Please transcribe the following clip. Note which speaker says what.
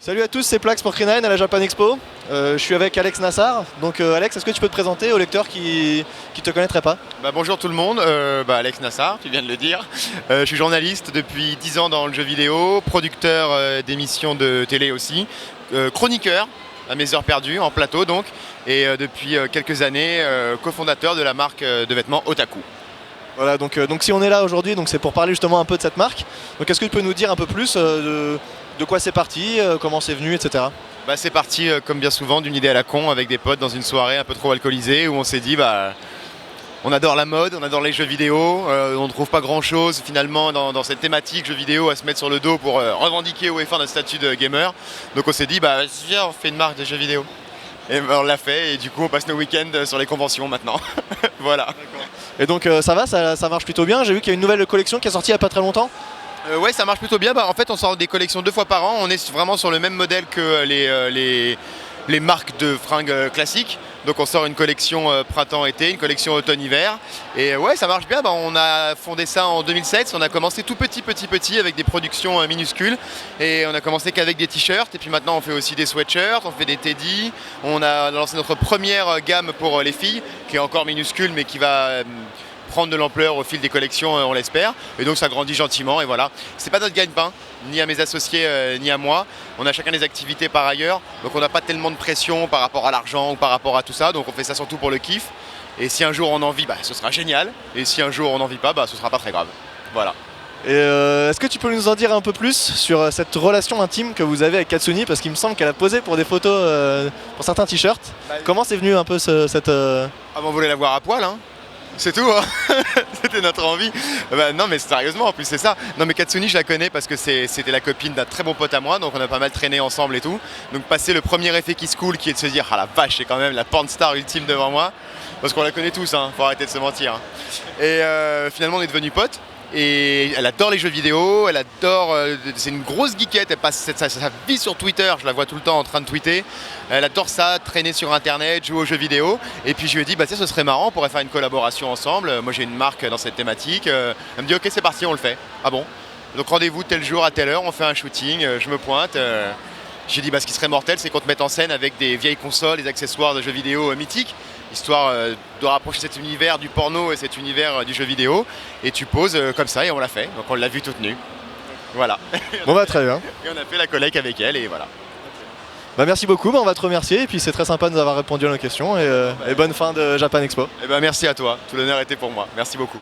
Speaker 1: Salut à tous, c'est Plax pour Kree9 à la Japan Expo. Je suis avec Alex Nassar. Donc Alex, est-ce que tu peux te présenter aux lecteurs qui te connaîtraient pas?
Speaker 2: Bonjour tout le monde, Alex Nassar, tu viens de le dire. Je suis journaliste depuis 10 ans dans le jeu vidéo, producteur d'émissions de télé aussi, chroniqueur à mes heures perdues, en plateau donc, et depuis quelques années cofondateur de la marque de vêtements Otaku.
Speaker 1: Voilà, donc si on est là aujourd'hui, c'est pour parler justement un peu de cette marque. Donc est-ce que tu peux nous dire un peu plus de quoi c'est parti, comment c'est venu, etc.
Speaker 2: C'est parti comme bien souvent d'une idée à la con avec des potes dans une soirée un peu trop alcoolisée où on s'est dit on adore la mode, on adore les jeux vidéo, on ne trouve pas grand chose finalement dans cette thématique jeux vidéo à se mettre sur le dos pour revendiquer haut et fort notre statut de gamer. Donc on s'est dit viens, on fait une marque de jeux vidéo. Et on l'a fait et du coup on passe nos week-ends sur les conventions maintenant. Voilà.
Speaker 1: Et donc ça va, ça marche plutôt bien. J'ai vu qu'il y a une nouvelle collection qui est sortie il n'y a pas très longtemps.
Speaker 2: Ouais, ça marche plutôt bien. En fait, on sort des collections 2 fois par an. On est vraiment sur le même modèle que les marques de fringues classiques. Donc on sort une collection printemps-été, une collection automne-hiver. Et ouais, ça marche bien. On a fondé ça en 2007. On a commencé tout petit avec des productions minuscules. Et on a commencé qu'avec des t-shirts. Et puis maintenant, on fait aussi des sweatshirts, on fait des teddy. On a lancé notre première gamme pour les filles, qui est encore minuscule, mais qui va prendre de l'ampleur au fil des collections, on l'espère. Et donc ça grandit gentiment et voilà. C'est pas notre gagne-pain, ni à mes associés, ni à moi. On a chacun des activités par ailleurs, donc on n'a pas tellement de pression par rapport à l'argent ou par rapport à tout ça. Donc on fait ça surtout pour le kiff. Et si un jour on en vit, ce sera génial. Et si un jour on n'en vit pas, ce sera pas très grave. Voilà.
Speaker 1: Et est-ce que tu peux nous en dire un peu plus sur cette relation intime que vous avez avec Katsuni? Parce qu'il me semble qu'elle a posé pour des photos pour certains t-shirts. Comment c'est venu un peu cette...
Speaker 2: On voulait la voir à poil, hein. C'est tout, hein. C'était notre envie. Non mais sérieusement, en plus c'est ça. Non mais Katsuni, je la connais parce que c'était la copine d'un très bon pote à moi, donc on a pas mal traîné ensemble et tout. Donc passer le premier effet qui se coule, qui est de se dire la vache, c'est quand même la porn star ultime devant moi, parce qu'on la connaît tous, hein, faut arrêter de se mentir. Et finalement on est devenus potes. Et elle adore les jeux vidéo, elle adore, c'est une grosse geekette, elle passe sa vie sur Twitter, je la vois tout le temps en train de tweeter. Elle adore ça, traîner sur internet, jouer aux jeux vidéo. Et puis je lui ai dit, tiens, ce serait marrant, on pourrait faire une collaboration ensemble. Moi j'ai une marque dans cette thématique. Elle me dit, ok, c'est parti, on le fait. Ah bon? Donc rendez-vous tel jour à telle heure, on fait un shooting, je me pointe. J'ai dit, ce qui serait mortel, c'est qu'on te mette en scène avec des vieilles consoles, des accessoires de jeux vidéo mythiques, histoire de rapprocher cet univers du porno et cet univers du jeu vidéo. Et tu poses comme ça et on l'a fait. Donc on l'a vu toute nue. Voilà.
Speaker 1: Très bien.
Speaker 2: Et on a fait la collecte avec elle et voilà.
Speaker 1: Merci beaucoup, on va te remercier. Et puis c'est très sympa de nous avoir répondu à nos questions. Et bonne fin de Japan Expo.
Speaker 2: Merci à toi. Tout l'honneur était pour moi. Merci beaucoup.